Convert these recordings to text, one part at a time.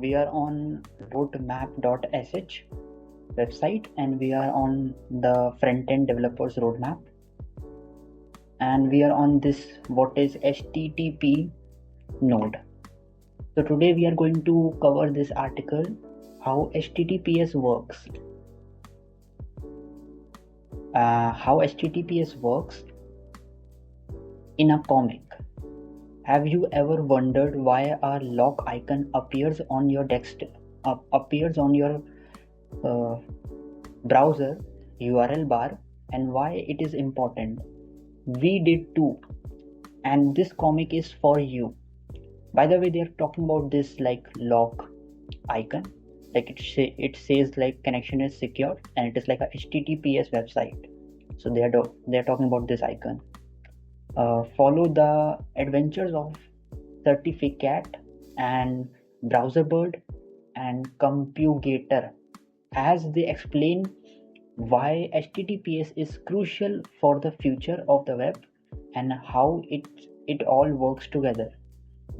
we are on roadmap.sh website, and we are on the Frontend developers roadmap, and we are on this what is HTTP node. So today we are going to cover this article, how HTTPS works. How HTTPS works in a comic. Have you ever wondered why a lock icon appears on your desktop, appears on your browser URL bar, and why it is important? We did too, and this comic is for you. By the way, they are talking about this like lock icon, like it says like connection is secure, and it is like a HTTPS website. So they are talking about this icon. Follow the adventures of certificate and browserbird and compugator as they explain why HTTPS is crucial for the future of the web and how it all works together.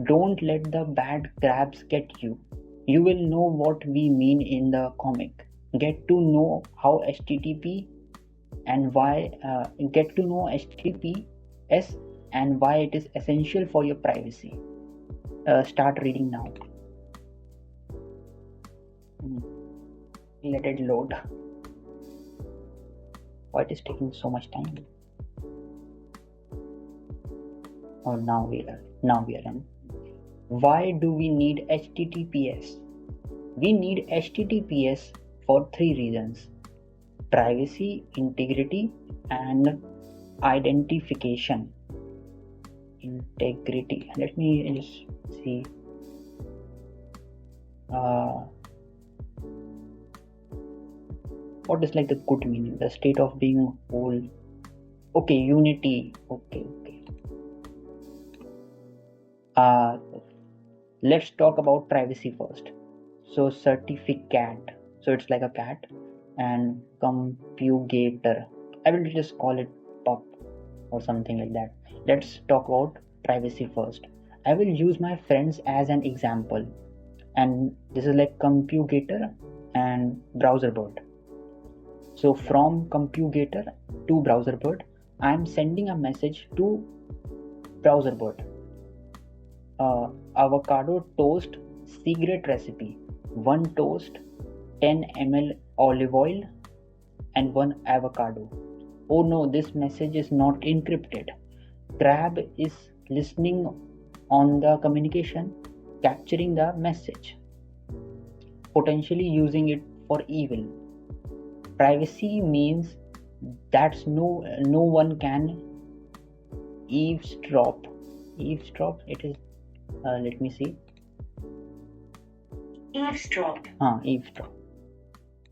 Don't let the bad crabs get you. You will know what we mean in the comic. Get to know how HTTP and why get to know HTTPS and why it is essential for your privacy. Start reading now. Let it load. Why it is taking so much time? Oh, now we are in. Why do we need HTTPS? We need HTTPS for 3 reasons: privacy, integrity, and identification. Integrity. Let me just see. What is like the good meaning? The state of being whole. Okay, unity. Okay. Let's talk about privacy first. So certificate. So it's like a cat, and compugator. I will just call it pop or something like that. Let's talk about privacy first. I will use my friends as an example, and this is like compugator and browserbird. So from compugator to browserbird, I am sending a message to browserbird. Avocado toast secret recipe: 1 toast, 10 ml olive oil, and 1 avocado. Oh no, this message is not encrypted. Crab is listening on the communication, capturing the message, potentially using it for evil. Privacy means that no one can eavesdrop. It is. Let me see. Eavesdrop.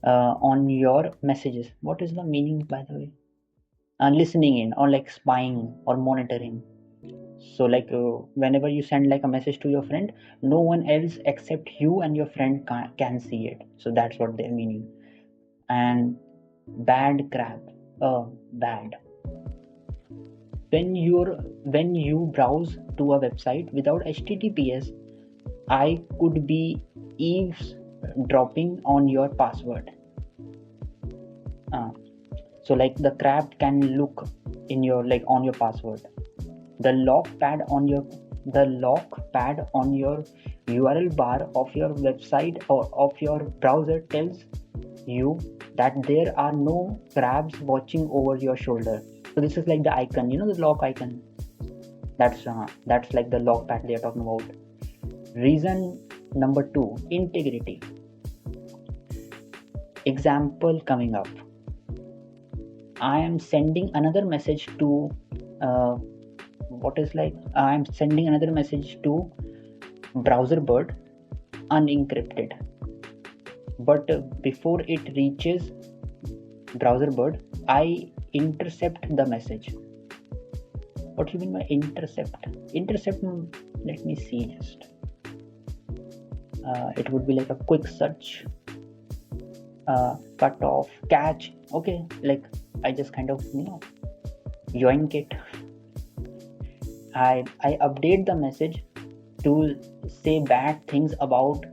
On your messages. What is the meaning, by the way? Listening in, or like spying or monitoring. So like whenever you send like a message to your friend, no one else except you and your friend can see it. So that's what they're meaning. And bad crab. Bad. When you browse to a website without HTTPS, I could be eavesdropping on your password. So like the crab can look in your on your password. The lock pad on your URL bar of your website or of your browser tells you that there are no crabs watching over your shoulder. So this is like the icon, the lock icon. That's like the lock pad they are talking about. Reason number 2, integrity. Example coming up. I am sending another message to browserbird unencrypted, but before it reaches browserbird, I intercept the message. What do you mean by intercept? Let me see just. It would be like a quick search, cut off, catch. Okay, like I just kind of yoink it. I update the message to say bad things about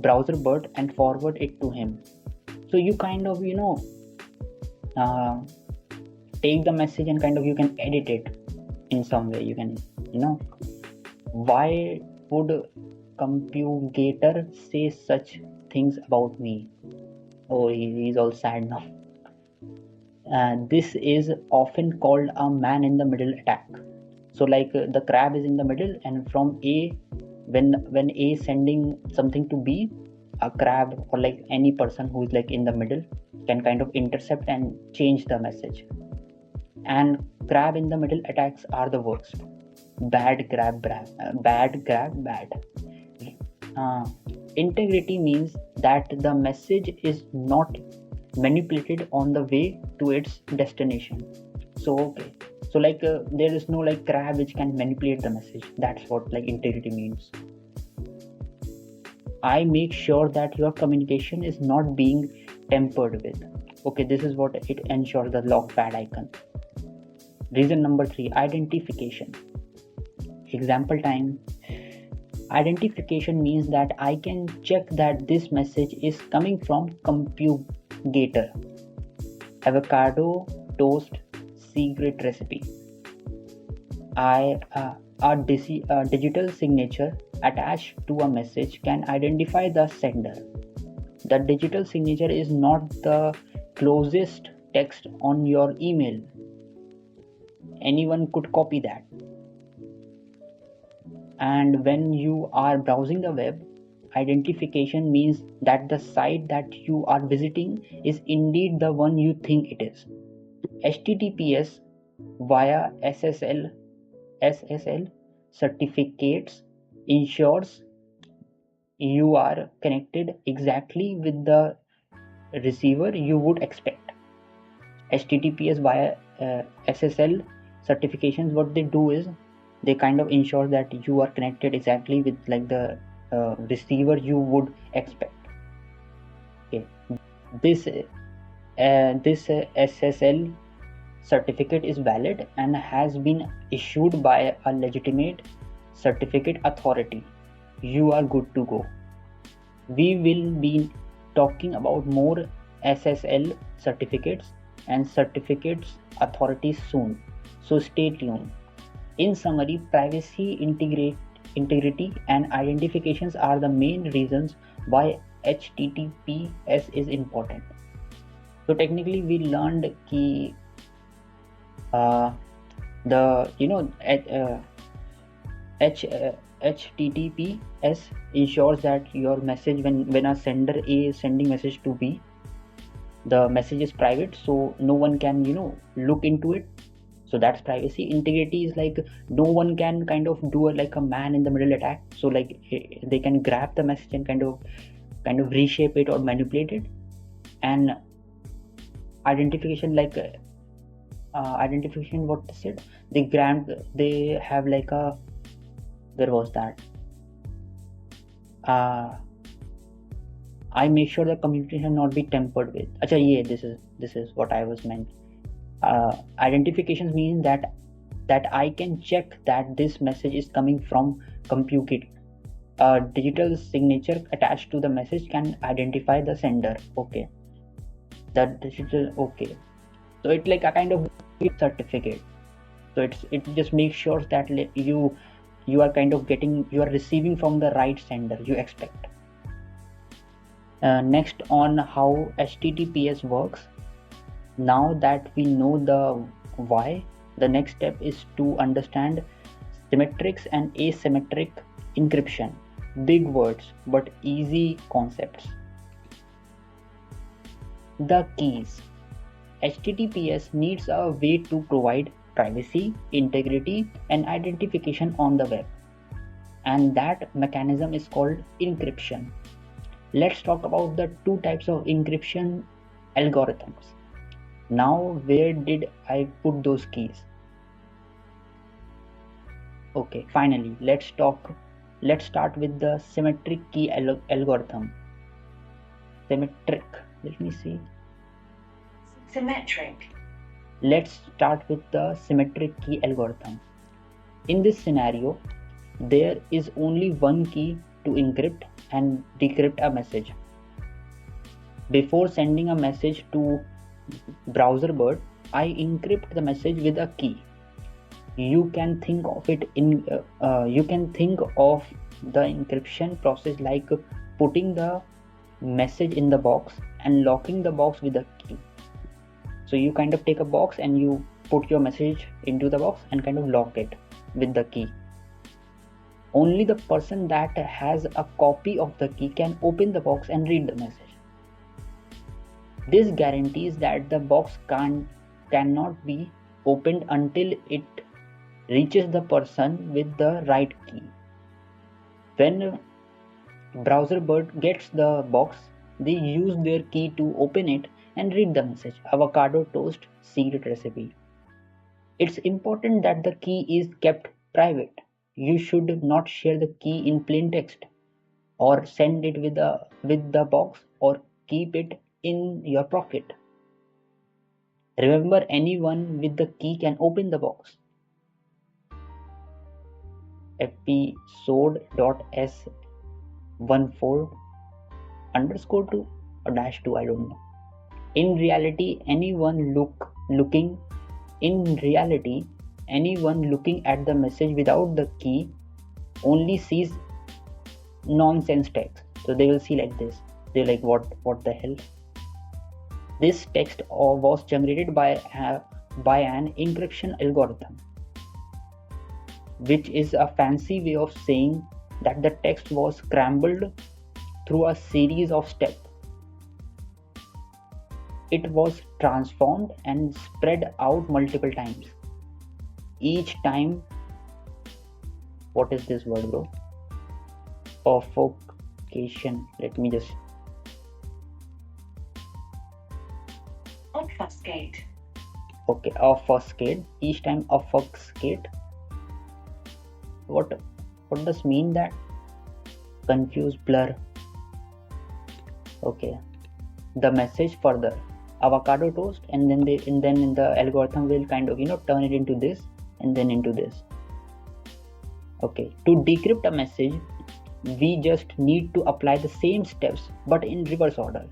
browser bot and forward it to him. So you kind of take the message and kind of you can edit it in some way. You can why would compugator say such things about me? Oh, he's all sad now. This is often called a man in the middle attack. So like the crab is in the middle, and from A, when A is sending something to B, a crab or like any person who is like in the middle can kind of intercept and change the message. And crab in the middle attacks are the worst. Bad. Integrity means that the message is not manipulated on the way to its destination. So like there is no like crab which can manipulate the message. That's what like integrity means. I make sure that your communication is not being tampered with. Okay, this is what it ensures, the log pad icon. Reason number 3, identification. Example time. Identification means that I can check that this message is coming from compugator. Avocado toast secret recipe. A digital signature attached to a message can identify the sender. The digital signature is not the closest text on your email. Anyone could copy that. And when you are browsing the web, identification means that the site that you are visiting is indeed the one you think it is. HTTPS via SSL certificates ensures you are connected exactly with the receiver you would expect. HTTPS via SSL certifications, what they do is they kind of ensure that you are connected exactly with like the receiver you would expect. Okay, this SSL certificate is valid and has been issued by a legitimate certificate authority. You are good to go. We will be talking about more SSL certificates and certificates authorities soon, so stay tuned. In summary, privacy, integrity and identifications are the main reasons why HTTPS is important. So technically we learned ki HTTPS ensures that your message, when a sender A is sending message to B, the message is private, so no one can look into it. So that's privacy. Integrity is like no one can kind of do like a man in the middle attack. So like they can grab the message and kind of reshape it or manipulate it. And identification, like identification, what is it? They have like a, where was that? I make sure the communication not be tampered with. Acha, yeah, this is what I was meant. Identifications mean that I can check that this message is coming from compute. A digital signature attached to the message can identify the sender. Okay, the digital, okay, so it's like a kind of certificate. So it just makes sure that you are kind of you are receiving from the right sender you expect. Next, on how HTTPS works. Now that we know the why, the next step is to understand symmetrics and asymmetric encryption. Big words, but easy concepts. The keys. HTTPS needs a way to provide privacy, integrity, and identification on the web. And that mechanism is called encryption. Let's talk about the two types of encryption algorithms. Now, where did I put those keys? Okay, finally, let's start with the symmetric key algorithm. Symmetric, let me see. Symmetric. Let's start with the symmetric key algorithm. In this scenario, there is only one key to encrypt and decrypt a message. Before sending a message to BrowserBird, I encrypt the message with a key. You can think of the encryption process like putting the message in the box and locking the box with a key. So you kind of take a box and you put your message into the box and kind of lock it with the key. Only the person that has a copy of the key can open the box and read the message. This guarantees that the box cannot be opened until it reaches the person with the right key. When BrowserBird gets the box, they use their key to open it and read the message, avocado toast secret recipe. It's important that the key is kept private. You should not share the key in plain text or send it with the box or keep it in your pocket. Remember, anyone with the key can open the box. episode.s14 underscore 2 or dash 2, I don't know. In reality, anyone looking at the message without the key only sees nonsense text. So they will see like this. They're like, what the hell? This text was generated by an encryption algorithm, which is a fancy way of saying that the text was scrambled through a series of steps. It was transformed and spread out multiple times. Each time, what is this word, bro? Obfuscation. Let me just. Obfuscate. Okay, obfuscate. Each time obfuscate. What does mean that? Confuse, blur. Okay. The message further. Avocado toast, and then in the algorithm will kind of turn it into this and then into this. Okay. To decrypt a message, we just need to apply the same steps but in reverse order.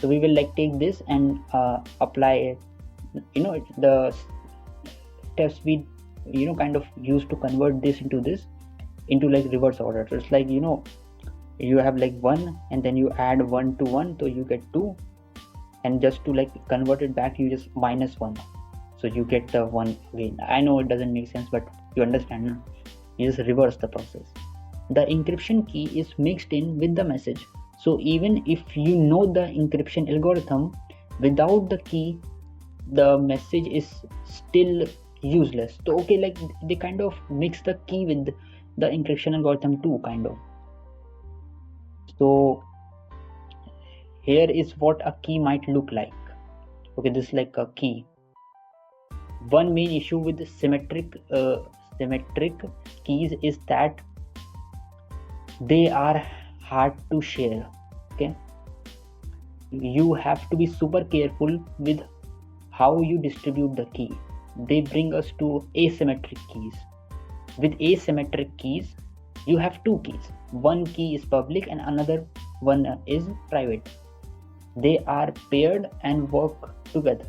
So we will like take this and apply the steps we kind of use to convert this into like reverse order. So it's like you have like 1 and then you add 1 to 1, so you get 2, and just to like convert it back you just minus 1, so you get the 1 again. I know it doesn't make sense, but you understand, no? You just reverse the process. The encryption key is mixed in with the message, so even if you know the encryption algorithm, without the key the message is still useless. So okay, like they kind of mix the key with the encryption algorithm too, kind of. So here is what a key might look like. Okay, this is like a key. One main issue with symmetric keys is that they are hard to share. Okay, you have to be super careful with how you distribute the key. They bring us to asymmetric keys. With asymmetric keys, you have 2 keys. One key is public and another one is private. They are paired and work together.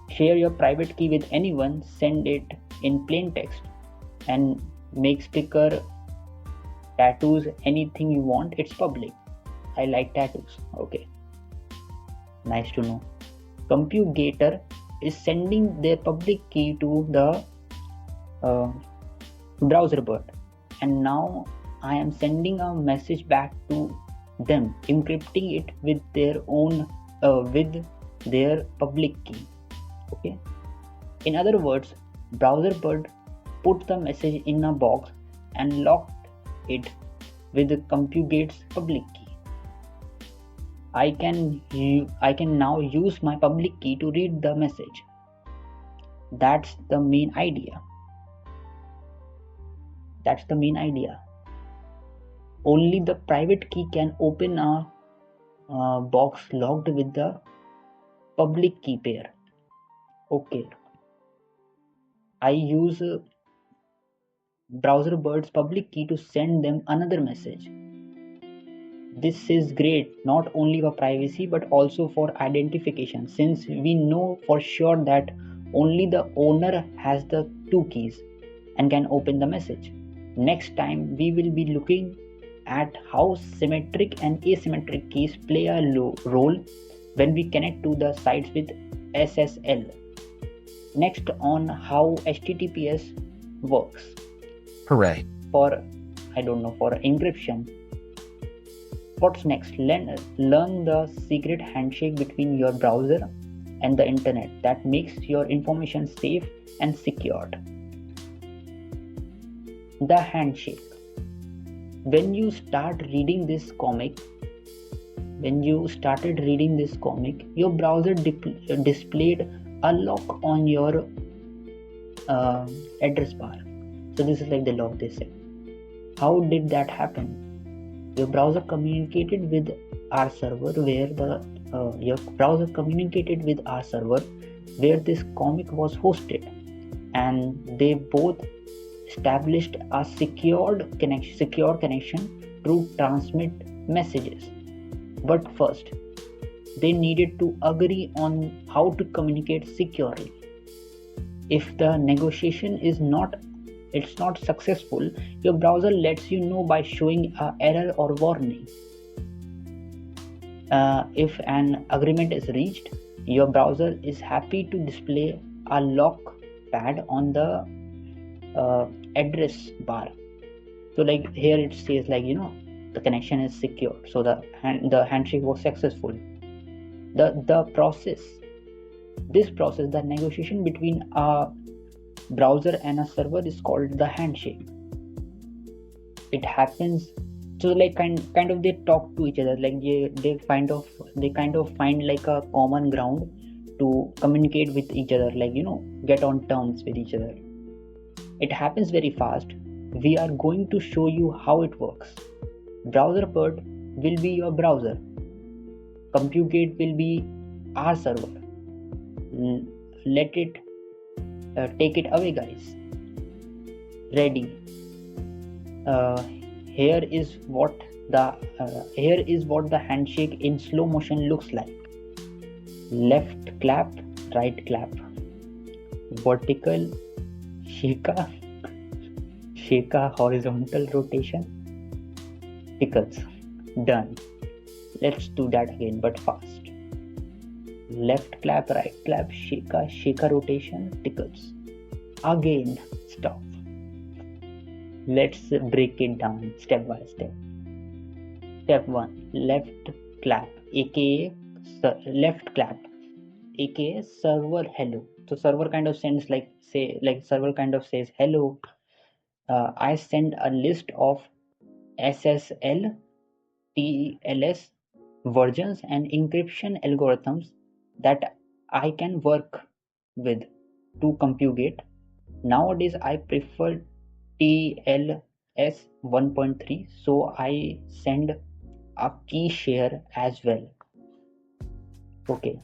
Share your private key with anyone, send it in plain text, and make sticker, tattoos, anything you want. It's public. I like tattoos. Okay, nice to know. Compugator is sending their public key to the BrowserBird, and now I am sending a message back to them, encrypting it with their own with their public key. Okay, in other words, BrowserBird put the message in a box and locked it with Compugate's public key. I can now use my public key to read the message. That's the main idea. Only the private key can open a box locked with the public key pair. Okay, I use browser bird's public key to send them another message. This is great not only for privacy but also for identification, since we know for sure that only the owner has the two keys and can open the message. Next time we will be looking at how symmetric and asymmetric keys play a role when we connect to the sites with SSL. Next on how HTTPS works. Hooray. For encryption. What's next? Learn the secret handshake between your browser and the internet that makes your information safe and secured. The handshake. When you started reading this comic, your browser displayed a lock on your address bar. So this is like the lock they said. How did that happen? Your browser communicated with our server where this comic was hosted, and they both established a secure connection to transmit messages. But first, they needed to agree on how to communicate securely. If the negotiation is not successful, your browser lets you know by showing an error or warning. If an agreement is reached, your browser is happy to display a lock pad on the address bar. So like here it says the connection is secure, so the handshake was successful. The process, the negotiation between a browser and a server is called the handshake. It happens so like kind of they talk to each other, like they kind of find like a common ground to communicate with each other, get on terms with each other. It happens very fast. We are going to show you how it works. Browser bird will be your browser. CompuGate will be our server. Let it take it away, guys. Ready. Here is what the handshake in slow motion looks like. Left clap, right clap. Vertical shake, horizontal rotation. Tickles. Done. Let's do that again, but fast. Left clap, right clap, shake rotation, tickles. Again, stop. Let's break it down step by step. Step 1, left clap, aka server hello. So server kind of sends server kind of says hello. I send a list of SSL, TLS versions and encryption algorithms that I can work with to CompuGate. Nowadays I prefer TLS 1.3, so I send a key share as well. Okay,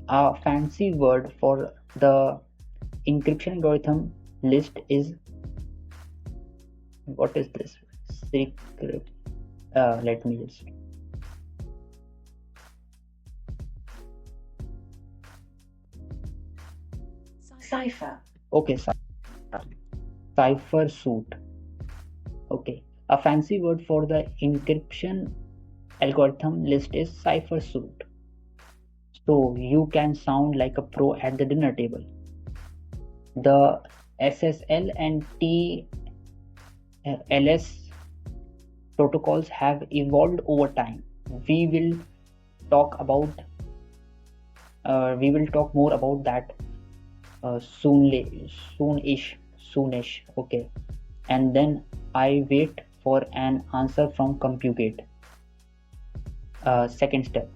a fancy word for the encryption algorithm list is, what is this? Secret. Let me just. Cipher. Okay, cipher suit. Okay, a fancy word for the encryption algorithm list is cipher suit. So you can sound like a pro at the dinner table. The SSL and TLS protocols have evolved over time. We will talk more about that soonish. Okay, and then I wait for an answer from CompuGate. Second step,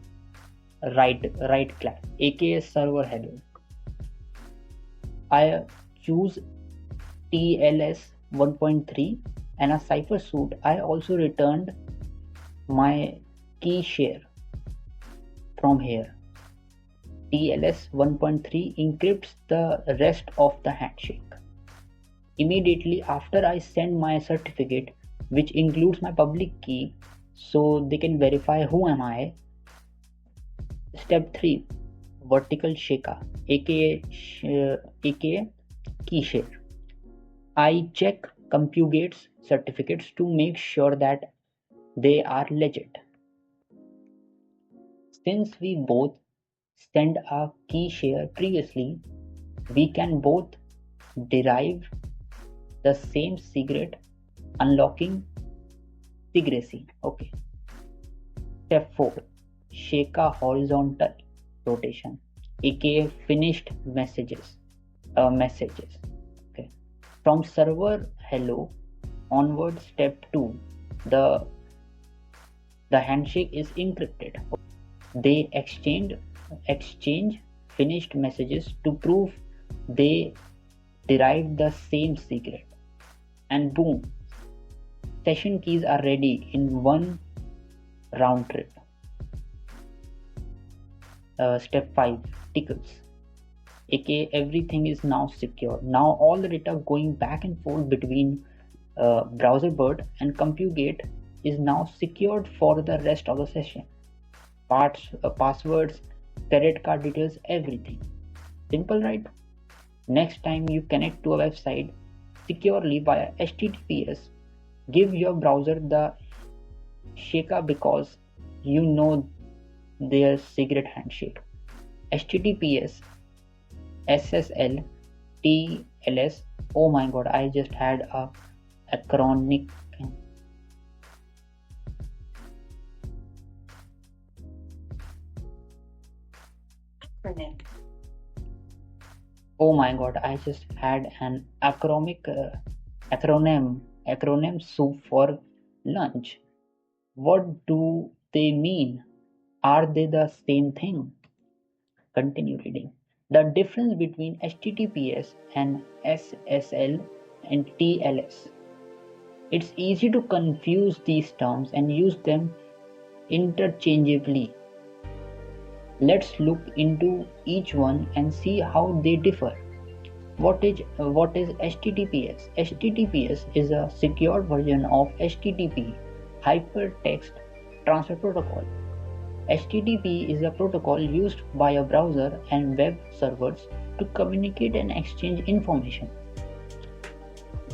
right class, aka server hello. I choose TLS 1.3 and a cipher suit. I also returned my key share from here. TLS 1.3 encrypts the rest of the handshake. immediately after I send my certificate, which includes my public key, so they can verify who am I. Step 3, vertical sheka, aka key share. I check Compugate's certificates to make sure that they are legit. Since we both sent a key share previously, we can both derive the same secret, unlocking secrecy. Okay. Step 4, Sheka horizontal rotation, aka finished messages. Okay. From server hello onward, step 2, the handshake is encrypted. They exchange finished messages to prove they derived the same secret. And boom, session keys are ready in one round trip. Step 5, tickles, aka everything is now secure. Now all the data going back and forth between BrowserBird and Compugate is now secured for the rest of the session. Passwords, credit card details, everything. Simple, right? Next time you connect to a website securely via HTTPS, give your browser the Sheka because you know their secret handshake. HTTPS, SSL, TLS. Oh my god, I just had a acronic. Acronym. Oh my god, I just had an acronym soup for lunch. What do they mean? Are they the same thing? Continue reading. The difference between HTTPS and SSL and TLS. It's easy to confuse these terms and use them interchangeably. Let's look into each one and see how they differ. What is HTTPS? HTTPS is a secure version of HTTP, Hypertext Transfer Protocol. HTTP is a protocol used by a browser and web servers to communicate and exchange information.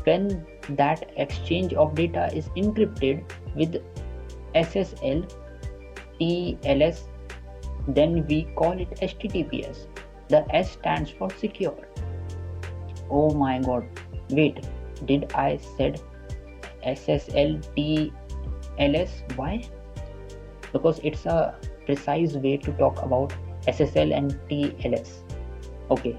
When that exchange of data is encrypted with SSL, TLS, then we call it HTTPS. The S stands for secure. Oh my god, wait, did I said SSL, TLS? Why? Because it's a precise way to talk about SSL and TLS. Okay,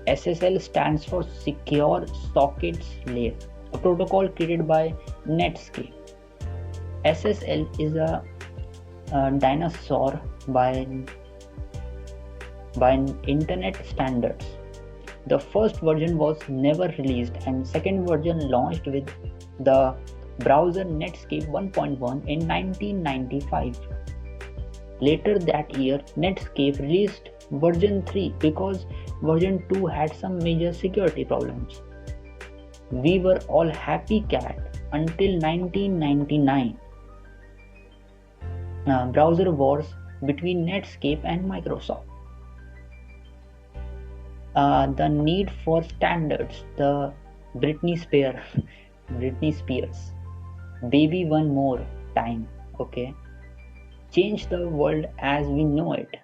SSL stands for Secure Sockets Layer, a protocol created by Netscape. SSL is a dinosaur by internet standards. The first version was never released and second version launched with the browser Netscape 1.1 in 1995. Later that year, Netscape released version 3 because version 2 had some major security problems. We were all happy cat until 1999. Browser wars between Netscape and Microsoft. The need for standards, the Britney Spears, baby one more time, okay, change the world as we know it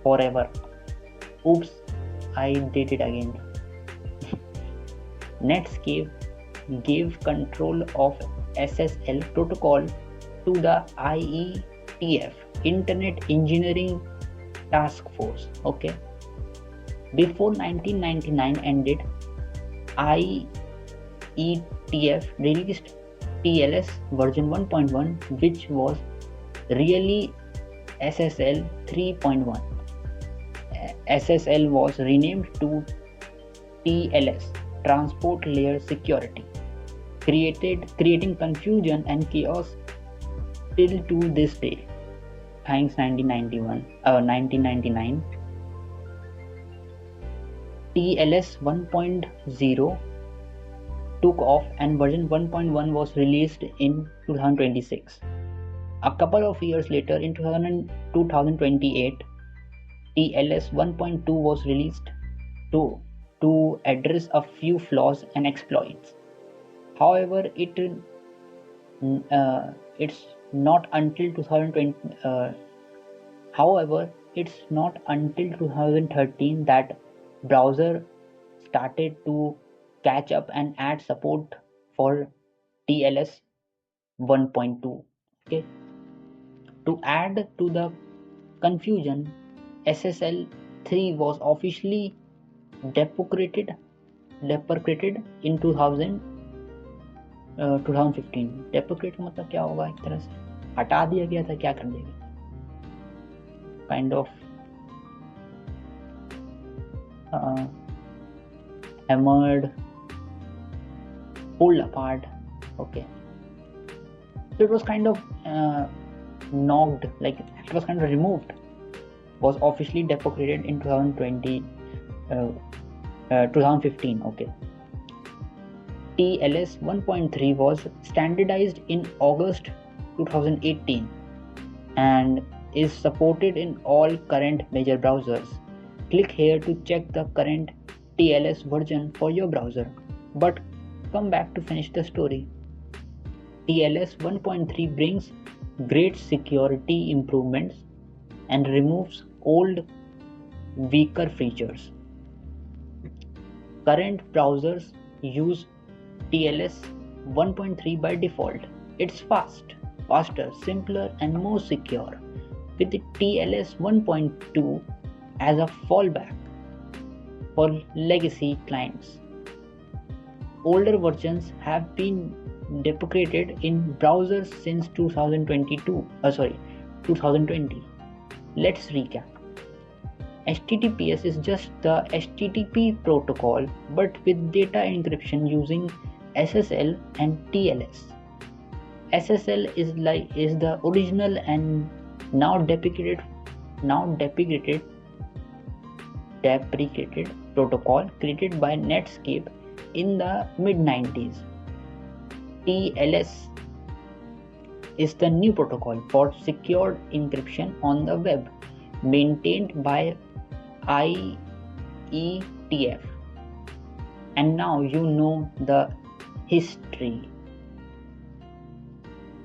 forever. Oops, I did it again. Netscape gave control of SSL protocol to the IETF, Internet Engineering Task Force, okay. Before 1999 ended, IETF released TLS version 1.1, which was really SSL 3.1. SSL was renamed to TLS, Transport Layer Security, creating confusion and chaos till to this day. Thanks 1999. TLS 1.0 took off and version 1.1 was released in 2026. A couple of years later, in 2028, TLS 1.2 was released to address a few flaws and exploits. However, it's not until 2013 that browser started to catch up and add support for TLS 1.2. Okay. To add to the confusion, SSL 3 was officially deprecated in 2015. Deprecate मतलब क्या होगा? एक तरह से हटा दिया गया था, क्या कर देगा? Kind of hammered, pulled apart. Okay, so it was kind of knocked, like it was kind of removed. Was officially deprecated in 2015. Okay. TLS 1.3 was standardized in August 2018 and is supported in all current major browsers. Click here to check the current TLS version for your browser. But come back to finish the story. TLS 1.3 brings great security improvements and removes old, weaker features. Current browsers use TLS 1.3 by default. It's faster, simpler, and more secure, with the TLS 1.2 as a fallback for legacy clients. Older versions have been deprecated in browsers since 2020. Let's recap. HTTPS is just the HTTP protocol, but with data encryption using SSL and TLS. SSL is the original and now deprecated protocol created by Netscape in the mid-90s. TLS is the new protocol for secure encryption on the web, maintained by IETF. And now you know the history.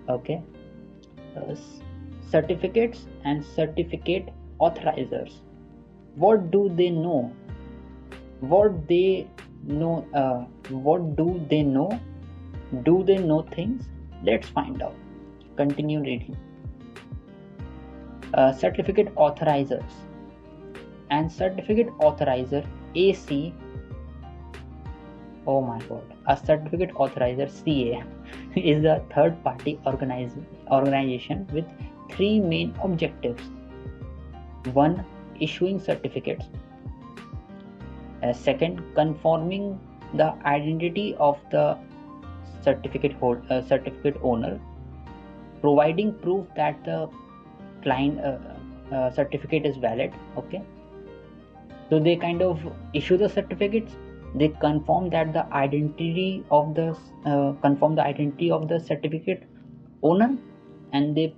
Okay. Certificates and certificate authorizers. What do they know? What do they know? Do they know things? Let's find out. Continue reading. Certificate authorizers. And certificate authorizer AC. Oh my god. A certificate authorizer CA is a third party organization with three main objectives. 1. Issuing certificates. Second, confirming the identity of the certificate owner, providing proof that the client certificate is valid. Okay, so they kind of issue the certificates, they confirm that the identity of the certificate owner, and they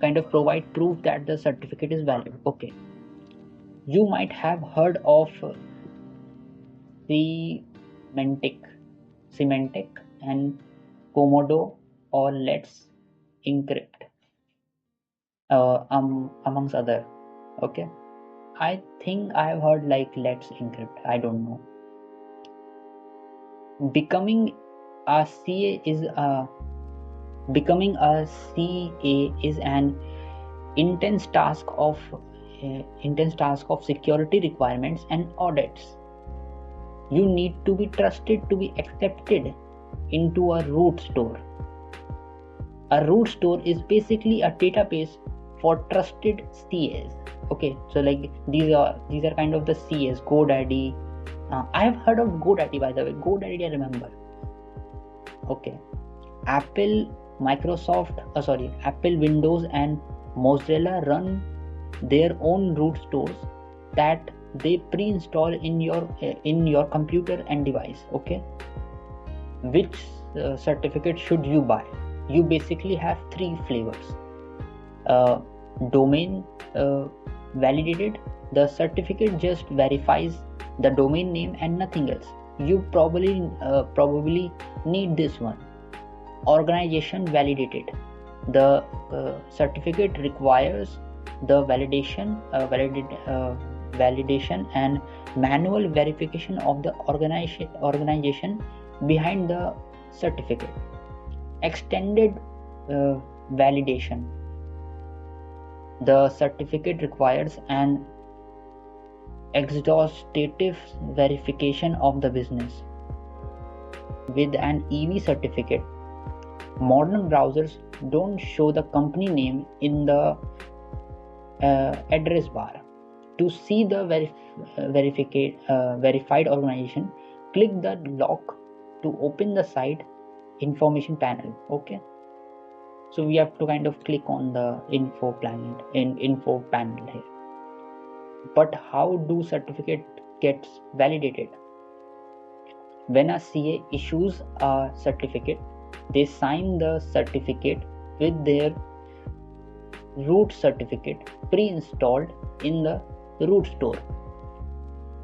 kind of provide proof that the certificate is valid. Okay, you might have heard of Symantec and Komodo or Let's Encrypt, amongst other. Okay, I think I have heard like Let's Encrypt. I don't know. Becoming a CA is an intense task of security requirements and audits. You need to be trusted to be accepted into a root store. A root store is basically a database for trusted CAs. Okay, so like these are kind of the CAs. GoDaddy. I have heard of GoDaddy, by the way. GoDaddy I remember. Okay, Apple, Windows and Mozilla run their own root stores that they pre-install in your computer and device. Okay, which certificate should you buy? You basically have three flavors. Domain validated. The certificate just verifies the domain name and nothing else. You probably need this one. Organization validated. The certificate requires the validation and manual verification of the organization behind the certificate. Extended validation. The certificate requires an exhaustive verification of the business. With an EV certificate, modern browsers don't show the company name in the address bar. To see the verified organization, click the lock to open the site information panel. Okay, so we have to kind of click on the info panel here. But how do certificate gets validated? When a CA issues a certificate, they sign the certificate with their root certificate pre-installed in the root store.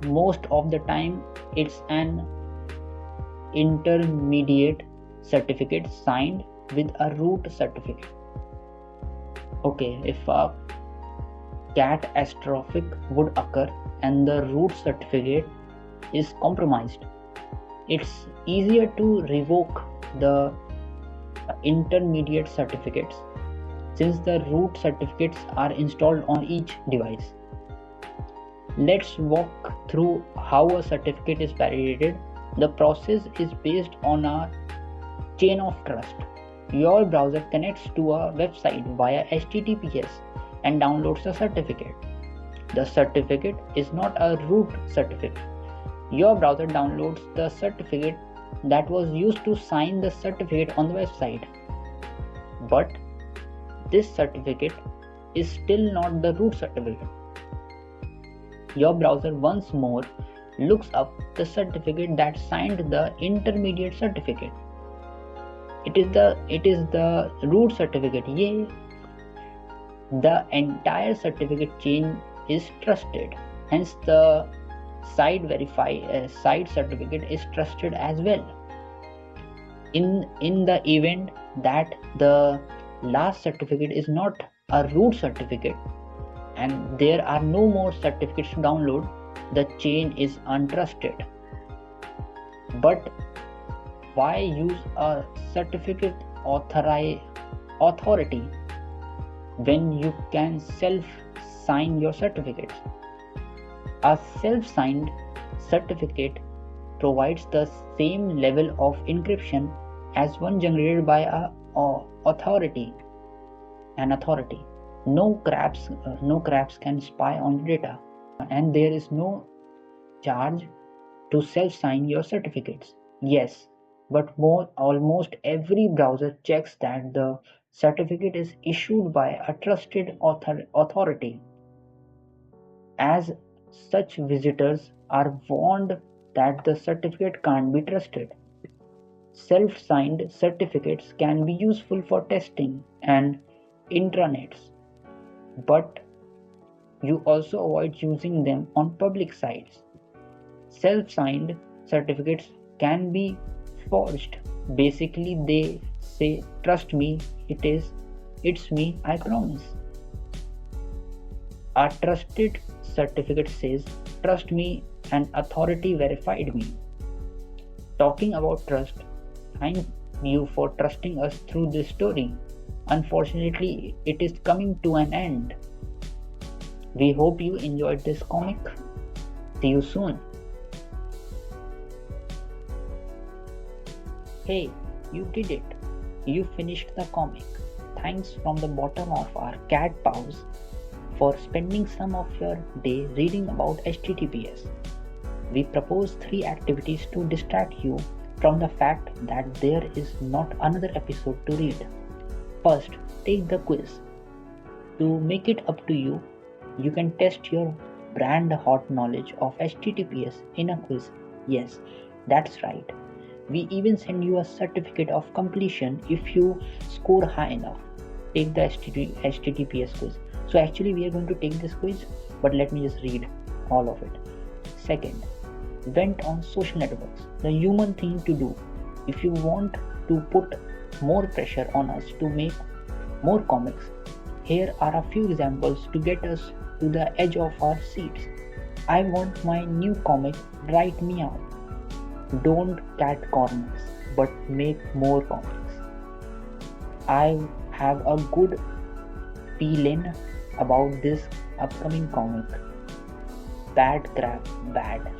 Most of the time it's an intermediate certificate signed with a root certificate. Okay, if a catastrophic would occur and the root certificate is compromised, it's easier to revoke the intermediate certificates since the root certificates are installed on each device. Let's walk through how a certificate is validated. The process is based on a chain of trust. Your browser connects to a website via HTTPS and downloads the certificate. The certificate is not a root certificate. Your browser downloads the certificate that was used to sign the certificate on the website. But this certificate is still not the root certificate. Your browser once more looks up the certificate that signed the intermediate certificate. It is the root certificate. Yay! The entire certificate chain is trusted. Hence, the site certificate is trusted as well. In the event that the last certificate is not a root certificate and there are no more certificates to download, the chain is untrusted. But why use a certificate authority when you can self-sign your certificates? A self-signed certificate provides the same level of encryption as one generated by an authority. No crabs can spy on your data, and there is no charge to self-sign your certificates. Yes, but almost every browser checks that the certificate is issued by a trusted authority. As such, visitors are warned that the certificate can't be trusted. Self-signed certificates can be useful for testing and intranets, but you also avoid using them on public sites. Self-signed certificates can be forged. Basically, they say, "Trust me, it's me, I promise." A trusted certificate says, "Trust me, an authority verified me." Talking about trust, thank you for trusting us through this story. Unfortunately, it is coming to an end. We hope you enjoyed this comic. See you soon. Hey, you did it. You finished the comic. Thanks from the bottom of our cat paws for spending some of your day reading about HTTPS. We propose 3 activities to distract you from the fact that there is not another episode to read. First, take the quiz. To make it up to you, you can test your brand hot knowledge of HTTPS in a quiz. Yes, that's right. We even send you a certificate of completion if you score high enough. Take the HTTPS quiz. So actually we are going to take this quiz, but let me just read all of it. Second, went on social networks. The human thing to do. If you want to put more pressure on us to make more comics, here are a few examples to get us to the edge of our seats. I want my new comic, write me out. Don't cat corners, but make more comics. I have a good feeling about this upcoming comic. Bad crap, bad.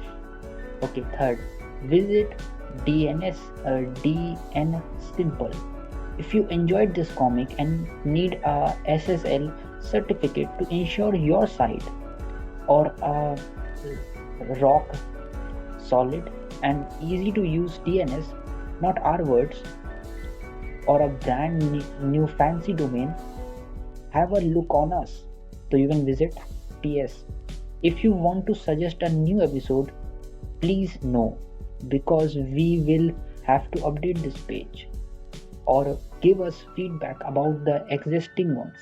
Okay, third, visit DN Simple. If you enjoyed this comic and need a SSL certificate to ensure your site, or a rock solid and easy to use DNS, not our words, or a brand new fancy domain, have a look on us. So you can visit. PS, if you want to suggest a new episode, please no, because we will have to update this page, or give us feedback about the existing ones.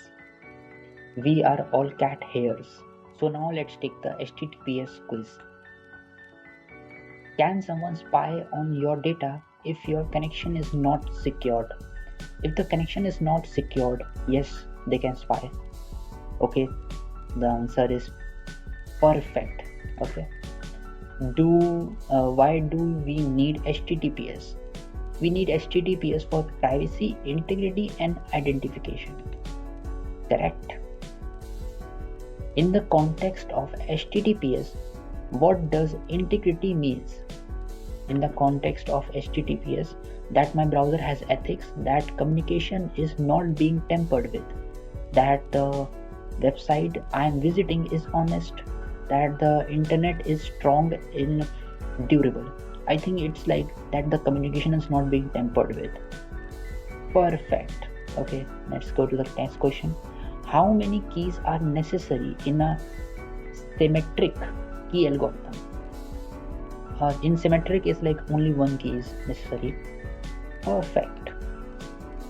We are all cat hairs. So now let's take the HTTPS quiz. Can someone spy on your data if your connection is not secured? If the connection is not secured, yes, they can spy. Okay, the answer is perfect. Okay. Why do we need HTTPS? We need HTTPS for privacy, integrity, and identification. Correct. In the context of HTTPS, what does integrity means? In the context of HTTPS, that my browser has ethics, that communication is not being tampered with, that the website I am visiting is honest, that the internet is strong and durable. I think it's like that the communication is not being tampered with. Perfect. Okay, let's go to the next question. How many keys are necessary in a symmetric key algorithm? In symmetric is like only one key is necessary. Perfect.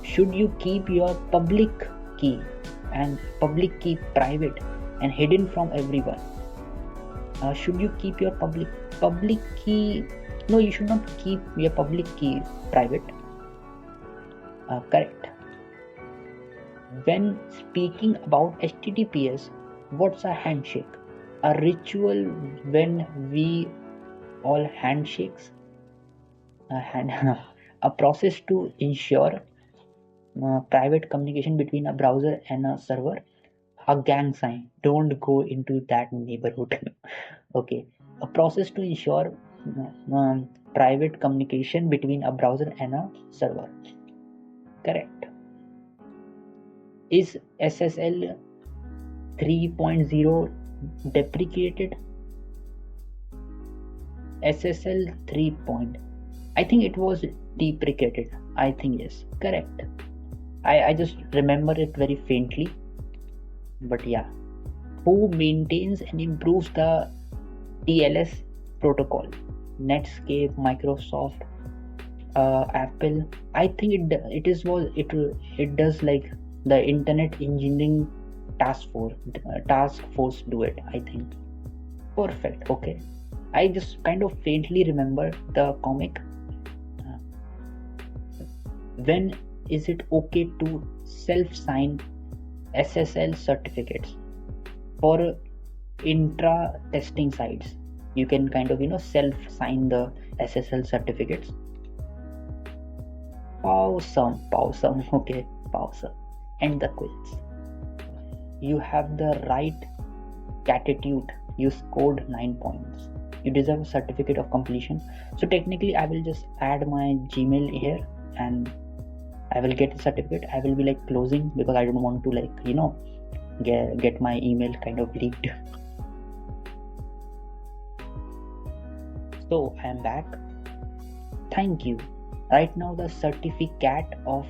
Should you keep your public key and public key private and hidden from everyone? Should you keep your public key? No, you should not keep your public key private. Correct. When speaking about HTTPS, what's a handshake? A ritual when we all handshakes. A process to ensure private communication between a browser and a server. A gang sign. Don't go into that neighborhood. Okay. A process to ensure private communication between a browser and a server. Correct. Is SSL 3.0 deprecated? SSL 3. I think it was deprecated. I think yes. Correct. I just remember it very faintly. But yeah. Who maintains and improves the TLS protocol? Netscape, Microsoft, Apple. I think it does like the Internet Engineering Task Force do it, I think. Perfect. Okay. I just kind of faintly remember the comic. When is it okay to self-sign SSL certificates? For intra testing sites, you can kind of self-sign the SSL certificates. Awesome. Okay, awesome. And the quiz. You have the right attitude. You scored 9 points. You deserve a certificate of completion. So technically I will just add my Gmail here and I will get the certificate. I will be like closing because I don't want to get my email kind of leaked. So I am back. Thank you. Right now the certificate of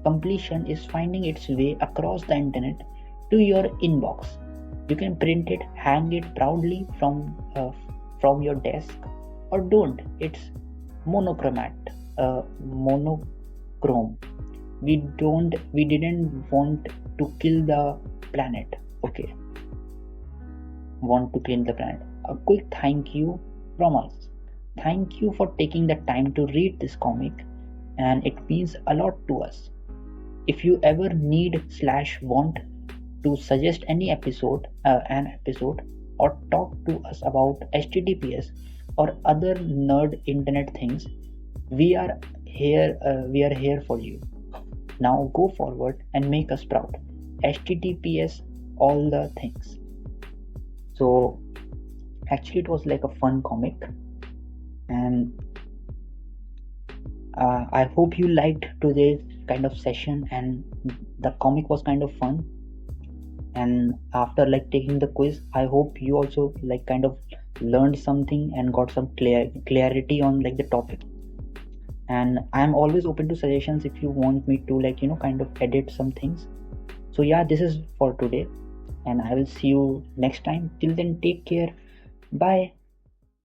completion is finding its way across the internet to your inbox. You can print it, hang it proudly from your desk, or don't. It's monochrome. We didn't want to kill the planet. Okay, want to clean the planet. A quick thank you from us. Thank you for taking the time to read this comic, and it means a lot to us. If you ever need/want to suggest any an episode, or talk to us about HTTPS or other nerd internet things, we are here. We are here for you. Now go forward and make us proud. HTTPS, all the things. So actually, it was like a fun comic, and I hope you liked today's kind of session, and the comic was kind of fun. And after like taking the quiz, I hope you also like kind of learned something and got some clarity on like the topic. And I'm always open to suggestions if you want me to like kind of edit some things. So yeah, this is for today, and I will see you next time. Till then, take care. Bye.